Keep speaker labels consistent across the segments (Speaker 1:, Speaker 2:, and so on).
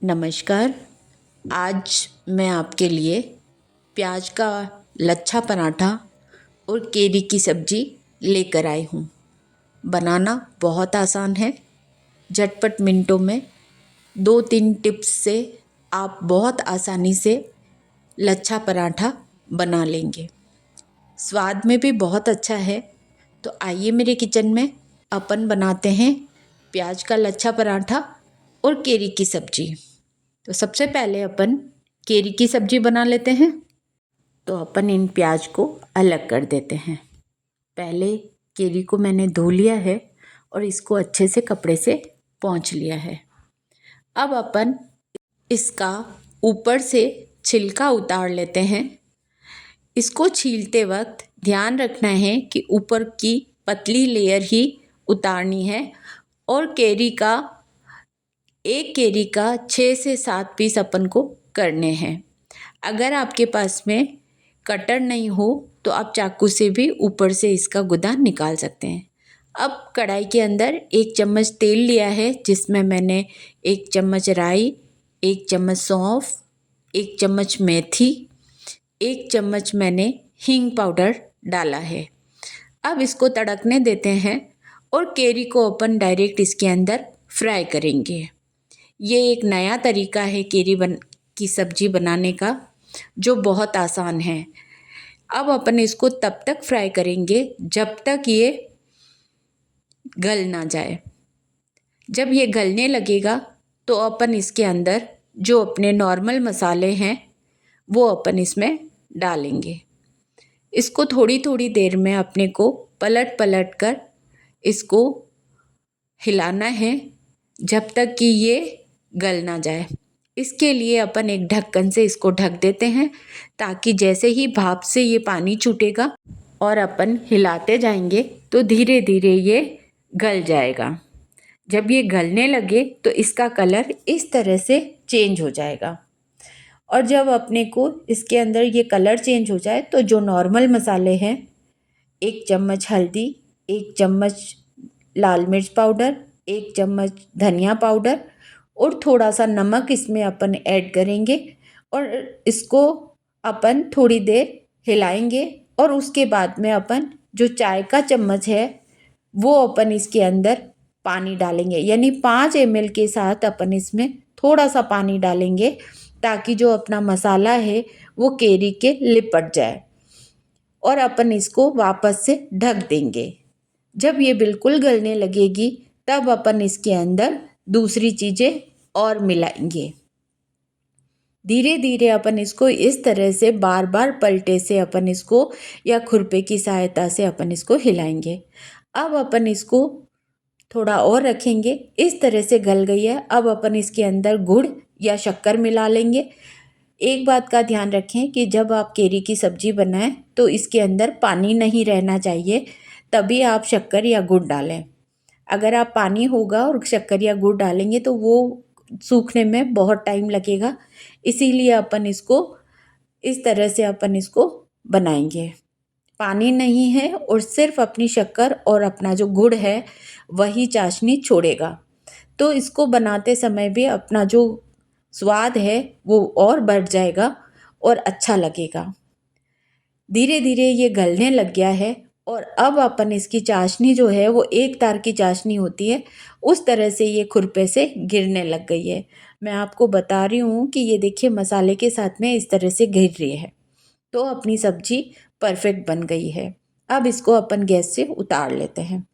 Speaker 1: नमस्कार। आज मैं आपके लिए प्याज का लच्छा पराठा और केरी की सब्ज़ी लेकर आई हूँ। बनाना बहुत आसान है। झटपट मिनटों में 2-3 टिप्स से आप बहुत आसानी से लच्छा पराठा बना लेंगे। स्वाद में भी बहुत अच्छा है। तो आइए मेरे किचन में अपन बनाते हैं प्याज का लच्छा पराठा और केरी की सब्ज़ी। तो सबसे पहले अपन केरी की सब्ज़ी बना लेते हैं। तो अपन इन प्याज को अलग कर देते हैं। पहले केरी को मैंने धो लिया है और इसको अच्छे से कपड़े से पोंछ लिया है। अब अपन इसका ऊपर से छिलका उतार लेते हैं। इसको छीलते वक्त ध्यान रखना है कि ऊपर की पतली लेयर ही उतारनी है और एक केरी का 6 से 7 पीस अपन को करने हैं। अगर आपके पास में कटर नहीं हो तो आप चाकू से भी ऊपर से इसका गुदा निकाल सकते हैं। अब कढ़ाई के अंदर 1 चम्मच तेल लिया है, जिसमें मैंने 1 चम्मच राई, 1 चम्मच सौंफ, 1 चम्मच मेथी, 1 चम्मच मैंने हींग पाउडर डाला है। अब इसको तड़कने देते हैं और केरी को अपन डायरेक्ट इसके अंदर फ्राई करेंगे। ये एक नया तरीका है केरी की सब्ज़ी बनाने का, जो बहुत आसान है। अब अपन इसको तब तक फ्राई करेंगे जब तक ये गल ना जाए। जब ये गलने लगेगा तो अपन इसके अंदर जो अपने नॉर्मल मसाले हैं वो अपन इसमें डालेंगे। इसको थोड़ी थोड़ी देर में अपने को पलट पलट कर इसको हिलाना है जब तक कि ये गल ना जाए। इसके लिए अपन एक ढक्कन से इसको ढक देते हैं, ताकि जैसे ही भाप से ये पानी छूटेगा और अपन हिलाते जाएंगे तो धीरे धीरे ये गल जाएगा। जब ये गलने लगे तो इसका कलर इस तरह से चेंज हो जाएगा। और जब अपने को इसके अंदर ये कलर चेंज हो जाए तो जो नॉर्मल मसाले हैं, 1 चम्मच हल्दी, 1 चम्मच लाल मिर्च पाउडर, 1 चम्मच धनिया पाउडर और थोड़ा सा नमक इसमें अपन ऐड करेंगे और इसको अपन थोड़ी देर हिलाएंगे। और उसके बाद में अपन जो चाय का चम्मच है वो अपन इसके अंदर पानी डालेंगे, यानी 5 ml के साथ अपन इसमें थोड़ा सा पानी डालेंगे, ताकि जो अपना मसाला है वो केरी के लिपट जाए। और अपन इसको वापस से ढक देंगे। जब ये बिल्कुल गलने लगेगी तब अपन इसके अंदर दूसरी चीज़ें और मिलाएंगे। धीरे धीरे अपन इसको इस तरह से बार बार पलटे से अपन इसको या खुरपे की सहायता से अपन इसको हिलाएंगे। अब अपन इसको थोड़ा और रखेंगे। इस तरह से गल गई है। अब अपन इसके अंदर गुड़ या शक्कर मिला लेंगे। एक बात का ध्यान रखें कि जब आप केरी की सब्ज़ी बनाएं तो इसके अंदर पानी नहीं रहना चाहिए, तभी आप शक्कर या गुड़ डालें। अगर आप पानी होगा और शक्कर या गुड़ डालेंगे तो वो सूखने में बहुत टाइम लगेगा। इसीलिए अपन इसको इस तरह से अपन इसको बनाएंगे। पानी नहीं है और सिर्फ अपनी शक्कर और अपना जो गुड़ है वही चाशनी छोड़ेगा। तो इसको बनाते समय भी अपना जो स्वाद है वो और बढ़ जाएगा और अच्छा लगेगा। धीरे धीरे ये गलने लग गया है और अब अपन इसकी चाशनी जो है वो एक तार की चाशनी होती है, उस तरह से ये खुरपे से गिरने लग गई है। मैं आपको बता रही हूँ कि ये देखिए मसाले के साथ में इस तरह से गिर रही है। तो अपनी सब्जी परफेक्ट बन गई है। अब इसको अपन गैस से उतार लेते हैं।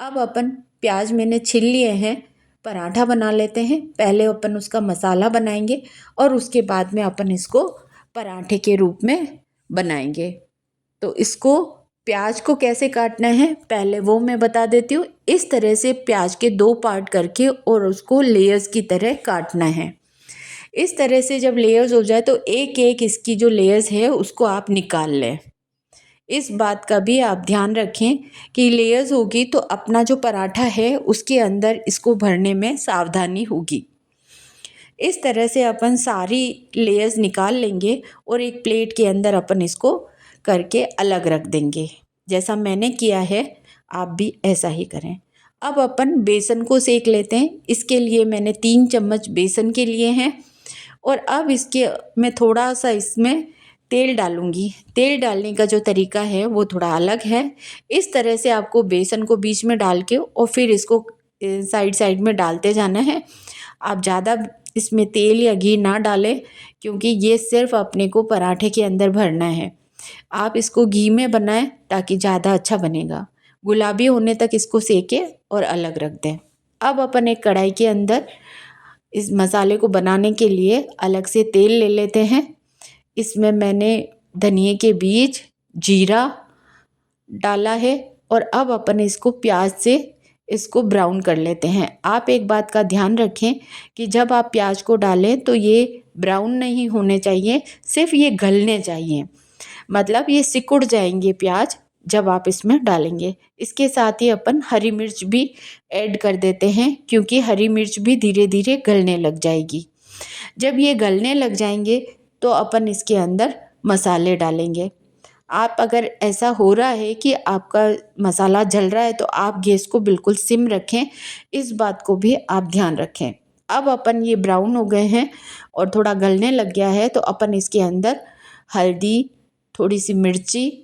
Speaker 1: अब अपन प्याज मैंने छील लिए हैं, पराठा बना लेते हैं। पहले अपन उसका मसाला बनाएंगे और उसके बाद में अपन इसको पराठे के रूप में बनाएंगे। तो इसको प्याज को कैसे काटना है पहले वो मैं बता देती हूँ। इस तरह से प्याज के 2 पार्ट करके और उसको लेयर्स की तरह काटना है। इस तरह से जब लेयर्स हो जाए तो एक एक इसकी जो लेयर्स है उसको आप निकाल लें। इस बात का भी आप ध्यान रखें कि लेयर्स होगी तो अपना जो पराठा है उसके अंदर इसको भरने में सावधानी होगी। इस तरह से अपन सारी लेयर्स निकाल लेंगे और एक प्लेट के अंदर अपन इसको करके अलग रख देंगे। जैसा मैंने किया है आप भी ऐसा ही करें। अब अपन बेसन को सेक लेते हैं। इसके लिए मैंने 3 चम्मच बेसन के लिए हैं और अब इसके मैं थोड़ा सा इसमें तेल डालूँगी। तेल डालने का जो तरीका है वो थोड़ा अलग है। इस तरह से आपको बेसन को बीच में डाल के और फिर इसको साइड साइड में डालते जाना है। आप ज़्यादा इसमें तेल या घी ना डालें, क्योंकि ये सिर्फ अपने को पराठे के अंदर भरना है। आप इसको घी में बनाएं ताकि ज़्यादा अच्छा बनेगा। गुलाबी होने तक इसको सेकें और अलग रख दें। अब अपन एक कढ़ाई के अंदर इस मसाले को बनाने के लिए अलग से तेल ले लेते हैं। इसमें मैंने धनिए के बीज, जीरा डाला है और अब अपन इसको प्याज से इसको ब्राउन कर लेते हैं। आप एक बात का ध्यान रखें कि जब आप प्याज को डालें तो ये ब्राउन नहीं होने चाहिए, सिर्फ ये गलने चाहिए। मतलब ये सिकुड़ जाएंगे प्याज जब आप इसमें डालेंगे। इसके साथ ही अपन हरी मिर्च भी ऐड कर देते हैं, क्योंकि हरी मिर्च भी धीरे धीरे गलने लग जाएगी। जब ये गलने लग जाएंगे तो अपन इसके अंदर मसाले डालेंगे। आप अगर ऐसा हो रहा है कि आपका मसाला जल रहा है तो आप गैस को बिल्कुल सिम रखें, इस बात को भी आप ध्यान रखें। अब अपन ये ब्राउन हो गए हैं और थोड़ा गलने लग गया है तो अपन इसके अंदर हल्दी, थोड़ी सी मिर्ची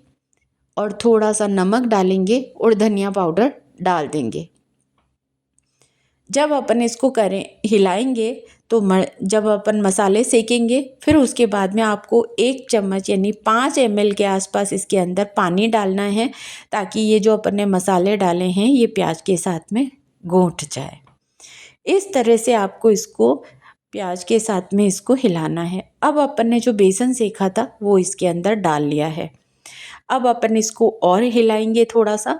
Speaker 1: और थोड़ा सा नमक डालेंगे और धनिया पाउडर डाल देंगे। जब अपन इसको हिलाएंगे तो जब अपन मसाले सेकेंगे फिर उसके बाद में आपको 1 चम्मच यानी 5 ml के आसपास इसके अंदर पानी डालना है, ताकि ये जो अपन ने मसाले डाले हैं ये प्याज के साथ में घुट जाए। इस तरह से आपको इसको प्याज के साथ में इसको हिलाना है। अब अपन ने जो बेसन सेका था वो इसके अंदर डाल लिया है। अब अपन इसको और हिलाएंगे थोड़ा सा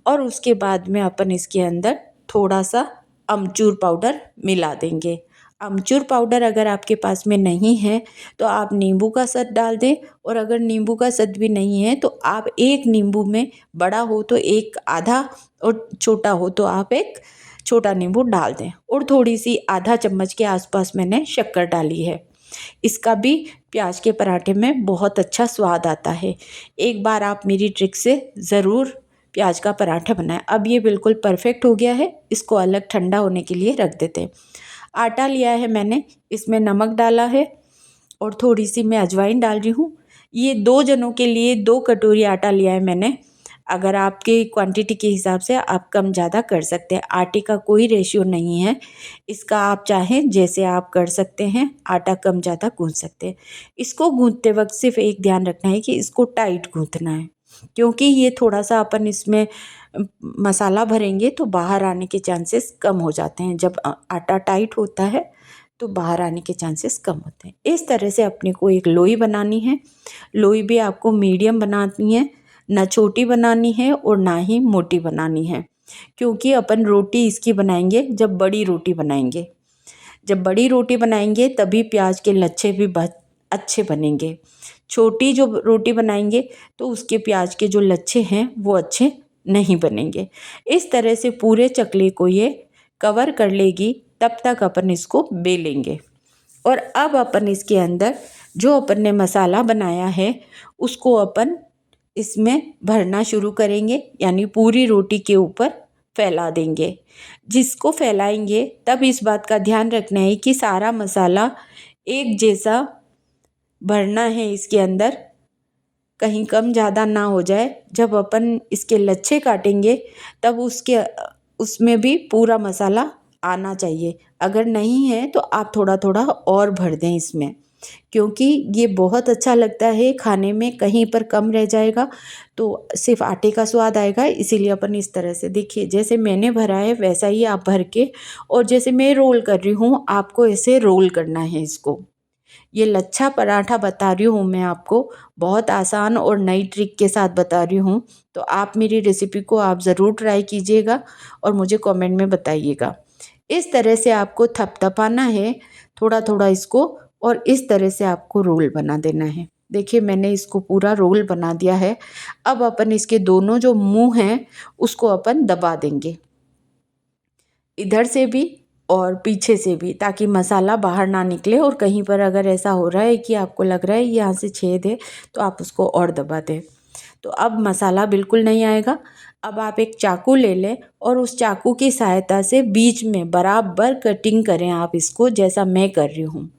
Speaker 1: और उसके बाद में अपन इसके अंदर थोड़ा सा अमचूर पाउडर मिला देंगे। अमचूर पाउडर अगर आपके पास में नहीं है तो आप नींबू का सत डाल दें, और अगर नींबू का सत भी नहीं है तो आप एक नींबू में, बड़ा हो तो एक आधा और छोटा हो तो आप एक छोटा नींबू डाल दें। और थोड़ी सी आधा चम्मच के आसपास मैंने शक्कर डाली है। इसका भी प्याज के पराठे में बहुत अच्छा स्वाद आता है। एक बार आप मेरी ट्रिक से ज़रूर प्याज का पराठा बनाएं। अब ये बिल्कुल परफेक्ट हो गया है। इसको अलग ठंडा होने के लिए रख देते हैं। आटा लिया है मैंने, इसमें नमक डाला है और थोड़ी सी मैं अजवाइन डाल रही हूँ। ये 2 जनों के लिए 2 कटोरी आटा लिया है मैंने। अगर आपके क्वांटिटी के हिसाब से आप कम ज़्यादा कर सकते हैं। आटे का कोई रेशियो नहीं है, इसका आप चाहें जैसे आप कर सकते हैं, आटा कम ज़्यादा गूँथ सकते हैं। इसको गूँथते वक्त सिर्फ एक ध्यान रखना है कि इसको टाइट गूँथना है, क्योंकि ये थोड़ा सा अपन इसमें मसाला भरेंगे तो बाहर आने के चांसेस कम हो जाते हैं। जब आटा टाइट होता है तो बाहर आने के चांसेस कम होते हैं। इस तरह से अपने को एक लोई बनानी है। लोई भी आपको मीडियम बनानी है, ना छोटी बनानी है और ना ही मोटी बनानी है, क्योंकि अपन रोटी इसकी बनाएंगे जब बड़ी रोटी बनाएंगे। जब बड़ी रोटी बनाएंगे तभी प्याज के लच्छे भी अच्छे बनेंगे। छोटी जो रोटी बनाएंगे तो उसके प्याज के जो लच्छे हैं वो अच्छे नहीं बनेंगे। इस तरह से पूरे चकले को ये कवर कर लेगी, तब तक अपन इसको बेलेंगे। और अब अपन इसके अंदर जो अपन ने मसाला बनाया है उसको अपन इसमें भरना शुरू करेंगे, यानी पूरी रोटी के ऊपर फैला देंगे। जिसको फैलाएंगे तब इस बात का ध्यान रखना है कि सारा मसाला एक जैसा भरना है इसके अंदर, कहीं कम ज़्यादा ना हो जाए। जब अपन इसके लच्छे काटेंगे तब उसमें भी पूरा मसाला आना चाहिए। अगर नहीं है तो आप थोड़ा थोड़ा और भर दें इसमें, क्योंकि ये बहुत अच्छा लगता है खाने में। कहीं पर कम रह जाएगा तो सिर्फ आटे का स्वाद आएगा। इसीलिए अपन इस तरह से, देखिए जैसे मैंने भरा है वैसा ही आप भर के, और जैसे मैं रोल कर रही हूँ आपको ऐसे रोल करना है इसको। ये लच्छा पराठा बता रही हूँ मैं आपको, बहुत आसान और नई ट्रिक के साथ बता रही हूँ। तो आप मेरी रेसिपी को आप ज़रूर ट्राई कीजिएगा और मुझे कमेंट में बताइएगा। इस तरह से आपको थपथपाना है थोड़ा थोड़ा इसको, और इस तरह से आपको रोल बना देना है। देखिए मैंने इसको पूरा रोल बना दिया है। अब अपन इसके दोनों जो मुंह हैं उसको अपन दबा देंगे, इधर से भी और पीछे से भी, ताकि मसाला बाहर ना निकले। और कहीं पर अगर ऐसा हो रहा है कि आपको लग रहा है यहाँ से छेद है तो आप उसको और दबा दें, तो अब मसाला बिल्कुल नहीं आएगा। अब आप एक चाकू ले लें और उस चाकू की सहायता से बीच में बराबर कटिंग करें आप इसको, जैसा मैं कर रही हूँ।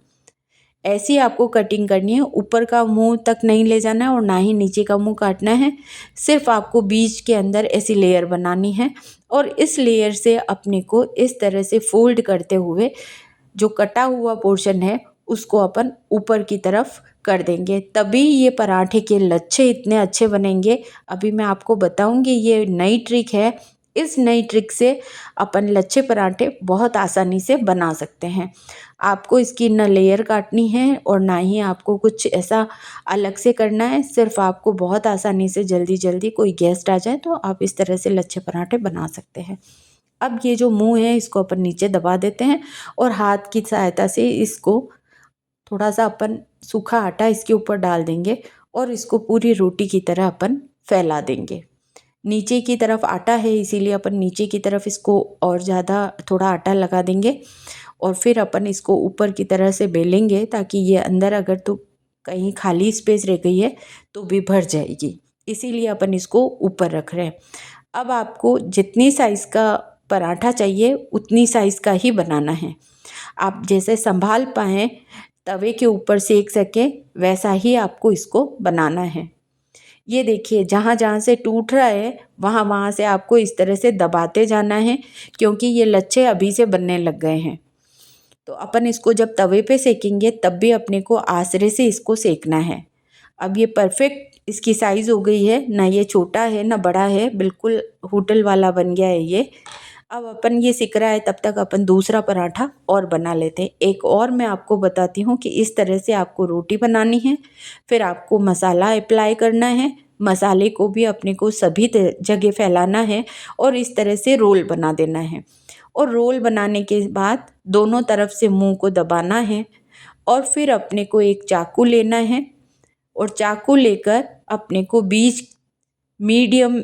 Speaker 1: ऐसी आपको कटिंग करनी है, ऊपर का मुंह तक नहीं ले जाना है और ना ही नीचे का मुंह काटना है। सिर्फ आपको बीच के अंदर ऐसी लेयर बनानी है और इस लेयर से अपने को इस तरह से फोल्ड करते हुए जो कटा हुआ पोर्शन है उसको अपन ऊपर की तरफ कर देंगे, तभी ये पराठे के लच्छे इतने अच्छे बनेंगे। अभी मैं आपको बताऊंगी, ये नई ट्रिक है। इस नई ट्रिक से अपन लच्छे पराठे बहुत आसानी से बना सकते हैं। आपको इसकी न लेयर काटनी है और ना ही आपको कुछ ऐसा अलग से करना है। सिर्फ आपको बहुत आसानी से जल्दी जल्दी कोई गेस्ट आ जाए तो आप इस तरह से लच्छे पराठे बना सकते हैं। अब ये जो मुंह है इसको अपन नीचे दबा देते हैं और हाथ की सहायता से इसको थोड़ा सा अपन सूखा आटा इसके ऊपर डाल देंगे और इसको पूरी रोटी की तरह अपन फैला देंगे। नीचे की तरफ आटा है इसीलिए अपन नीचे की तरफ इसको और ज़्यादा थोड़ा आटा लगा देंगे और फिर अपन इसको ऊपर की तरह से बेलेंगे ताकि ये अंदर अगर तो कहीं खाली स्पेस रह गई है तो भी भर जाएगी, इसीलिए अपन इसको ऊपर रख रहे हैं। अब आपको जितनी साइज़ का पराठा चाहिए उतनी साइज़ का ही बनाना है। आप जैसे संभाल पाएँ तवे के ऊपर सेक सकें वैसा ही आपको इसको बनाना है। ये देखिए जहाँ जहाँ से टूट रहा है वहाँ वहाँ से आपको इस तरह से दबाते जाना है, क्योंकि ये लच्छे अभी से बनने लग गए हैं। तो अपन इसको जब तवे पे सेकेंगे तब भी अपने को आसरे से इसको सेकना है। अब ये परफेक्ट इसकी साइज़ हो गई है, ना ये छोटा है ना बड़ा है, बिल्कुल होटल वाला बन गया है ये। अब अपन ये सिक रहा है तब तक अपन दूसरा पराठा और बना लेते हैं। एक और मैं आपको बताती हूँ कि इस तरह से आपको रोटी बनानी है, फिर आपको मसाला अप्लाई करना है। मसाले को भी अपने को सभी जगह फैलाना है और इस तरह से रोल बना देना है। और रोल बनाने के बाद दोनों तरफ से मुंह को दबाना है और फिर अपने को एक चाकू लेना है और चाकू लेकर अपने को बीच मीडियम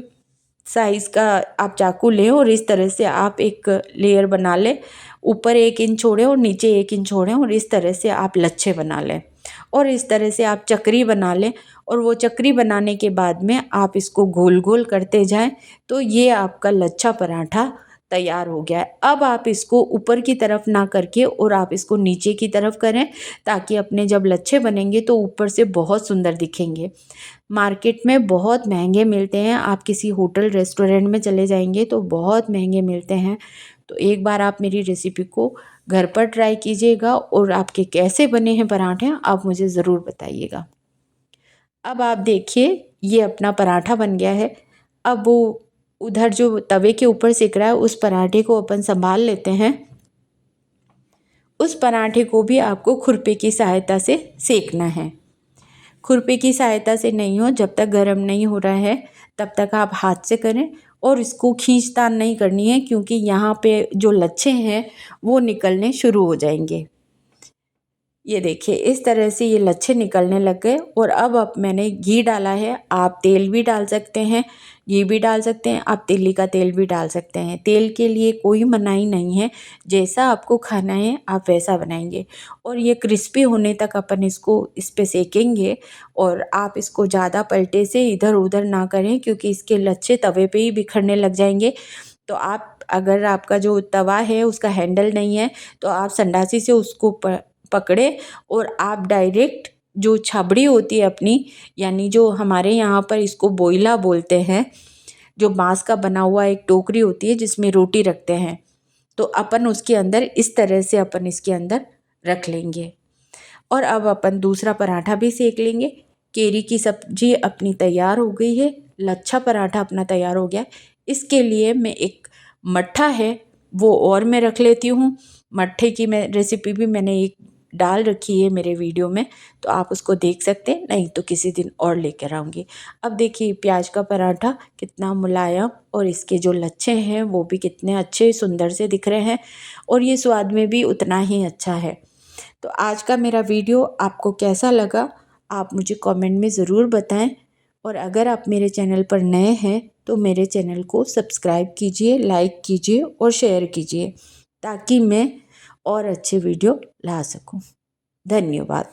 Speaker 1: साइज़ का आप चाकू लें और इस तरह से आप एक लेयर बना लें। ऊपर 1 इंच छोड़ें और नीचे 1 इंच छोड़ें और इस तरह से आप लच्छे बना लें और इस तरह से आप चक्री बना लें। और वो चक्री बनाने के बाद में आप इसको गोल गोल करते जाएं तो ये आपका लच्छा पराठा तैयार हो गया है। अब आप इसको ऊपर की तरफ ना करके और आप इसको नीचे की तरफ करें ताकि अपने जब लच्छे बनेंगे तो ऊपर से बहुत सुंदर दिखेंगे। मार्केट में बहुत महंगे मिलते हैं, आप किसी होटल रेस्टोरेंट में चले जाएंगे तो बहुत महंगे मिलते हैं। तो एक बार आप मेरी रेसिपी को घर पर ट्राई कीजिएगा और आपके कैसे बने हैं पराठे आप मुझे ज़रूर बताइएगा। अब आप देखिए ये अपना पराठा बन गया है। अब वो उधर जो तवे के ऊपर सिक रहा है उस पराठे को अपन संभाल लेते हैं। उस पराठे को भी आपको खुरपे की सहायता से सेकना है। खुरपे की सहायता से नहीं हो, जब तक गर्म नहीं हो रहा है तब तक आप हाथ से करें और इसको खींचतान नहीं करनी है, क्योंकि यहाँ पे जो लच्छे हैं वो निकलने शुरू हो जाएंगे। ये देखिए इस तरह से ये लच्छे निकलने लग गए और अब मैंने घी डाला है। आप तेल भी डाल सकते हैं, घी भी डाल सकते हैं, आप तिल्ली का तेल भी डाल सकते हैं। तेल के लिए कोई मनाही नहीं है, जैसा आपको खाना है आप वैसा बनाएंगे। और ये क्रिस्पी होने तक अपन इसको इस पे सेकेंगे और आप इसको ज़्यादा पलटे से इधर उधर ना करें, क्योंकि इसके लच्छे तवे पे ही बिखरने लग जाएंगे। तो आप अगर आपका जो तवा है उसका हैंडल नहीं है तो आप संडासी से उसको पकड़े और आप डायरेक्ट जो छबड़ी होती है अपनी, यानी जो हमारे यहाँ पर इसको बोइला बोलते हैं, जो बांस का बना हुआ एक टोकरी होती है जिसमें रोटी रखते हैं, तो अपन उसके अंदर इस तरह से अपन इसके अंदर रख लेंगे। और अब अपन दूसरा पराठा भी सेक लेंगे। केरी की सब्जी अपनी तैयार हो गई है, लच्छा पराठा अपना तैयार हो गया। इसके लिए मैं एक मट्ठा है वो और मैं रख लेती हूँ। मट्ठे की मैं रेसिपी भी मैंने एक डाल रखी है मेरे वीडियो में, तो आप उसको देख सकते हैं, नहीं तो किसी दिन और लेकर आऊँगी। अब देखिए प्याज का पराठा कितना मुलायम और इसके जो लच्छे हैं वो भी कितने अच्छे सुंदर से दिख रहे हैं और ये स्वाद में भी उतना ही अच्छा है। तो आज का मेरा वीडियो आपको कैसा लगा आप मुझे कमेंट में ज़रूर बताएं। और अगर आप मेरे चैनल पर नए हैं तो मेरे चैनल को सब्सक्राइब कीजिए, लाइक कीजिए और शेयर कीजिए ताकि मैं और अच्छे वीडियो ला सकूं। धन्यवाद।